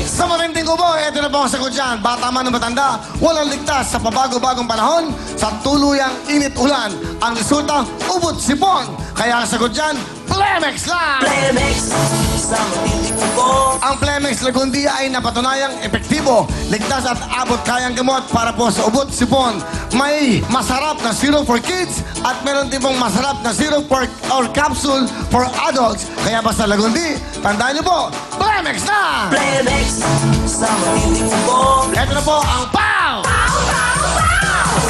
Sa matinding kubo, ito na po ang sagot dyan. Bata man o matanda, walang ligtas sa pabago-bagong panahon. Sa tuluyang init ulan, ang resulta, ubot sipon. Kaya ang sagot dyan, Plemex lang! Ang Plemex Lagundia ay napatunayang epektibo, ligtas at abot kayang gamot para po sa ubot sipon. May masarap na syrup for kids at meron din pong masarap na syrup or capsule for adults. Kaya basta Lagundi, tandaan niyo po, Plemex na! Ito na po ang POW!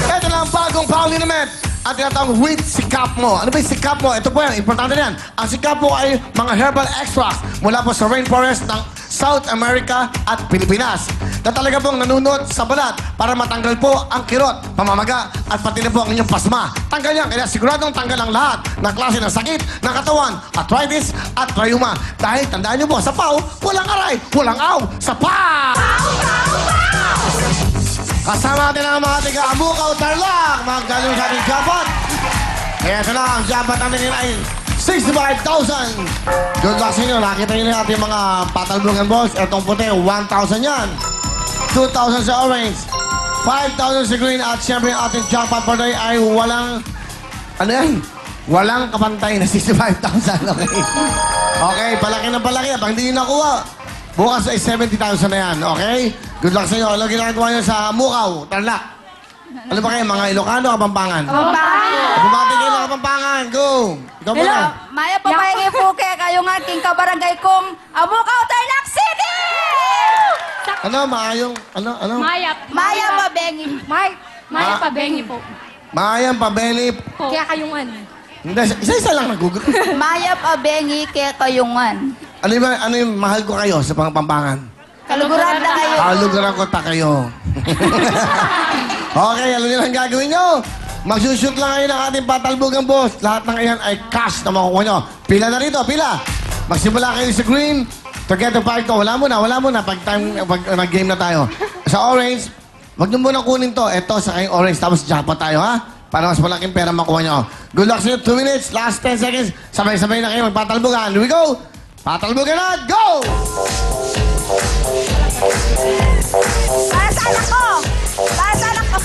Ito na ang bagong POW liniment. At tinatawag with sikap mo. Ano ba yung sikap mo? Ito po yan, importante yan. Ang sikap mo ay mga herbal extracts mula po sa rainforest ng South America at Pilipinas na talaga pong nanunot sa balat para matanggal po ang kirot, pamamaga at pati na po ang inyong pasma. Tanggal yan, kaya siguradong tanggal ang lahat ng klase ng sakit ng katawan, arthritis at rheuma. Dahil tandaan niyo po, sa POW, walang aray, walang aw, sa POW! Kasama natin ang mga taga-Amukaw, Tarlac, mga galing sa ating jackpot. Kaya ito na, ang jackpot natin nila ay 65,000. Good luck sa inyo. Nakita nyo na ating mga patalbungan balls. Itong puti, 1,000 yan. 2,000 sa orange. 5,000 sa green. At siyempre, ang ating jackpot for today ay walang... Ano yan? Walang kapantay na 65,000. Okay? Okay, palaki na palaki. Pag hindi nyo nakuha, bukas ay 70,000 na yan. Okay? Good luck sa inyo. Ano ginagawa nyo sa Amukaw, Tarlac? Ano ba kayo? Mga Ilocano o Kapampangan? Kapampangan! Bumati kayo ng Kapampangan. Go! Ikaw Hello, muna. maya papahingi po kaya kayo nga king kabarangay kong Amukaw, Tarlac City! Ano? Maayong... Ano? Maya pabengi. Maya pabengi po. Maayang pabeli. Kaya kayungan. Hindi, isa-isa lang nagugulo. Maya pabengi kaya kayungan. Ano yung mahal ko kayo sa Pampangan? Kaluguran na kayo. Kalugaran ko ta kayo. Okay, alam niyo lang gagawin nyo. Magsushoot lang kayo ng ating patalbugan, boss. Lahat ng iyan ay cash na makukuha nyo. Pila na rito, pila. Magsimula kayo sa green. Together fight ko. Wala muna. Pag mag-game na tayo. Sa orange, wag nyo muna kunin to. Ito sa kayong orange. Tapos jackpot tayo, ha? Para mas malaking pera makuha nyo. Good luck sa inyo. 2 minutes. Last 10 seconds. Sabay-sabay na kayo magpatalbugan. Here we go. Patalbugan na. Go! Para sa anak ko! Para sa anak ko!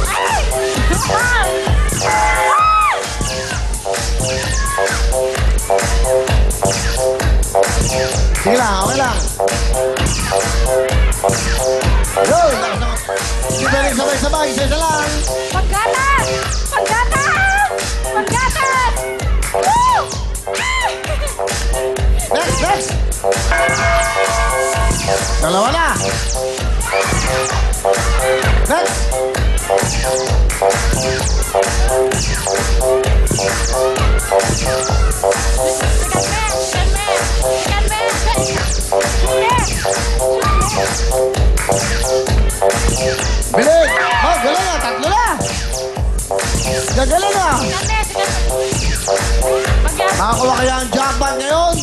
Ay! Sige lang, okay lang. Go! Sige rin, sabay-sabay. Isa lang. Paggatas! Paggatas! Paggatas! Woo! Next! Dalawa na! Next! Bilig! Oh, galing na! Tatlo na! Gagaling na! Makakuha kaya ang jackpot ngayon?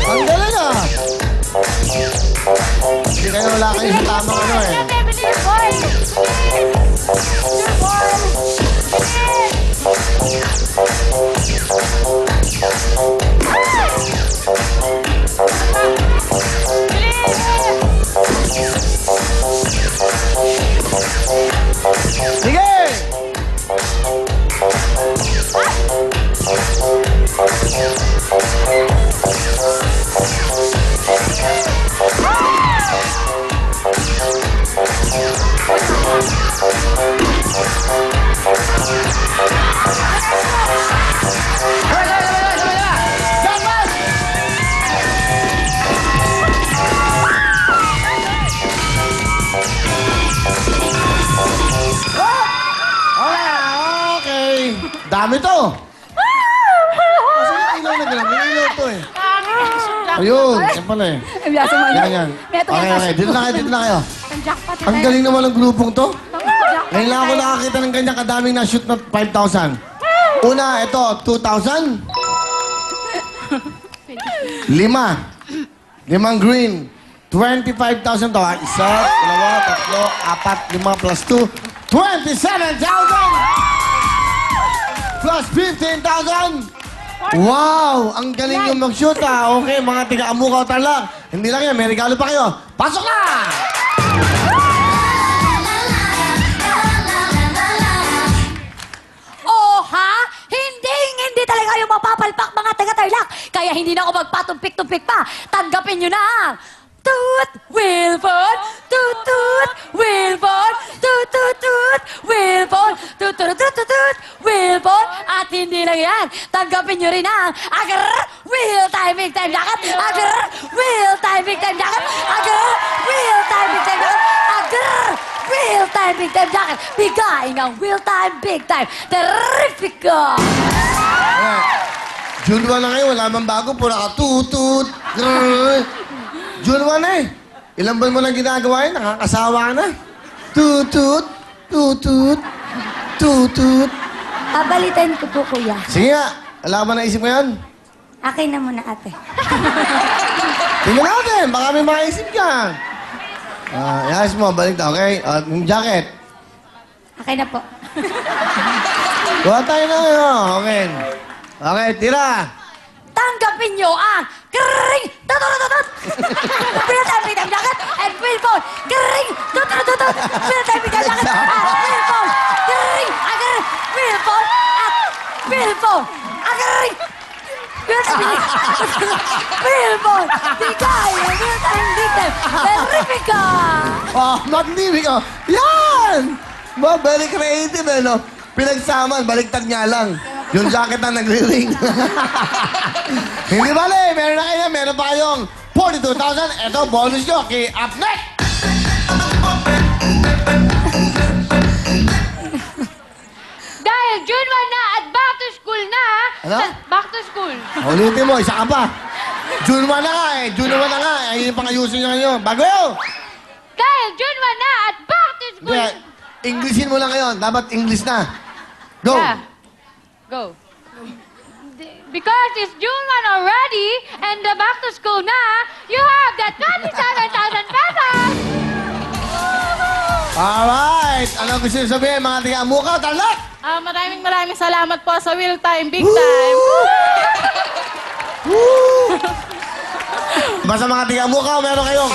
Ang galing na! Hindi kayo wala kayo sa tamang ano eh. Sige! Jackpot! Okay. Dami to. Kasi yung ilaw na gano'n. May ilaw to eh. Ayun. Yan pala eh. Yan. Okay. Dito na kayo. Ang galing naman ng grupong to. Ngayon lang ako nakakita ng ganyan kadaming na-shoot na 5,000. Una, ito, 2,000. 5. 5 green. 25,000 to ha. Isa, dalawa, tatlo, apat, lima, plus 2. 27,000! Plus 15,000! Wow! Ang galing yung mag-shoot ha. Okay, mga tiga-Amukaw Tarlac. Hindi lang yan, may regalo pa kayo. Pasok na! Oh, ha? Hindi talaga kayo mapapalpak mga taga-Tarlac. Kaya hindi na ako magpatumpik-tumpik pa. Tanggapin nyo na ang Toot Wilford! Toot Toot Wilford! Toot Toot Toot Wilford! Toot Toot Toot Toot Toot Wilford! At hindi lang yan, tanggapin nyo rin ang Agar Real Time Big Time Jacket! Agar Real Time Big Time Jacket! Agar Real Time Big Time Jacket! Agar Real Time Big Time Jacket! Bigay ng Real Time Big Time! Terrifico! Okay. June 1 na kayo, wala mang bago. Pura ka tutut. Grrr. June 1 na eh. Ilang buwan mo lang ginagawa yun, nakakasawa ka na. Tutut, tutut, tutut. Babalitan ko po, kuya. Sige nga, wala ka ba naisip ngayon? Akin na muna, ate. Tingnan natin, baka may maisip ka. Iayos mo, balik na, okay? Yung jacket. Akin na po. Kuha tayo na, okay. Okay, tira. Tanggapin nyo ang Kring! Tutututut! Real Time Big Time Jacket and Wilford! Kring! Tutututut! Real Time Big Time Jacket at Wilford! Kring! Agar! Wilford! At Wilford! Agar! Real Time Big Wilford! Bigay! Real Time Big Time! Terrifica! Oh, magnifico. Yan! Ba, very creative eh, no? Pinagsaman, baliktad nga lang. Yung jacket na nagre-ring. Hindi bale, meron pa kayong 42,000. Ito, bonus nyo kay Up Next! Dahil June 1 na at back to school na. Ano? Back to school. Ulitin mo, isa ka pa. June 1 na nga eh. June 1 na nga. Ayun yung pang-ayusin nyo ngayon. Bago yun! Dahil June 1 na at back to school. Kaya, Englishin mo lang ngayon. Dapat English na. Go! Yeah. Go. Because it's June 1 already and the back to school na, you have the 27,000 pesos! Alright! Ano gusto nyo sabihin, mga tiga-Amukaw Tarlac? Maraming salamat po sa Real Time, Big Time. Woo! Basta mga tiga-Amukaw, meron kayong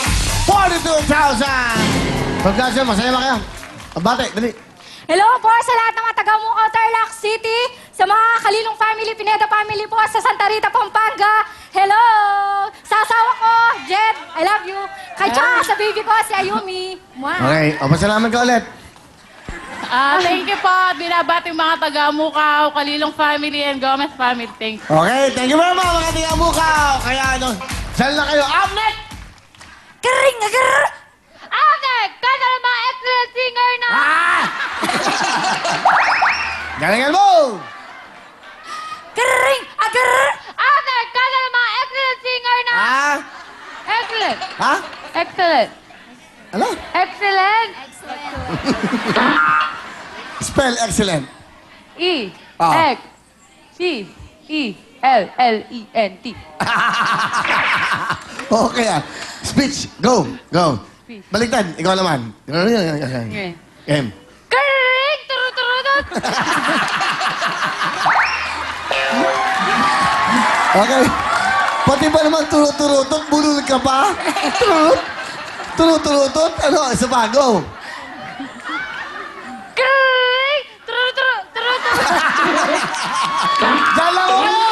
42,000! Pagkasya, masaya ba kayo? Abate, dali. Hello po sa lahat ng mga taga-Amukaw, Tarlac City, sa mga Kalilong family, Pineda family po, sa Santa Rita, Pampanga. Hello! Sa asawa ko, Jed, I love you. Kay tsaka sa baby ko, si Ayumi. Mwah. Okay, o pasalamat ka ulit. Thank you po. Binabati mga taga-Amukaw, Kalilong family, and Gomez family. Thanks. Okay, thank you very much mga tiga-Amukaw. Kaya ano, saan na kayo? Up next! Kring! Agar! Ate, ka na mga excellent singer na! Ah! Galingan mo! Kring! Agar! Ate, ka na mga excellent singer na! Ah? Excellent! Ha? Excellent! Ano? Excellent! Spell excellent. E. Ah. X. C. E. L. L. E. N. T. Okay ah. Speech. Go. Go. Speech. Baliktad. Ikaw naman. Okay. M. Kring! Turu-turu-tut! Okay. Pati ba naman turo-turutot? Bulol ka pa? Turut? Turo-turutot? Ano? Isa pa. Go. Kring! Turu-turu-tut! Dalawa!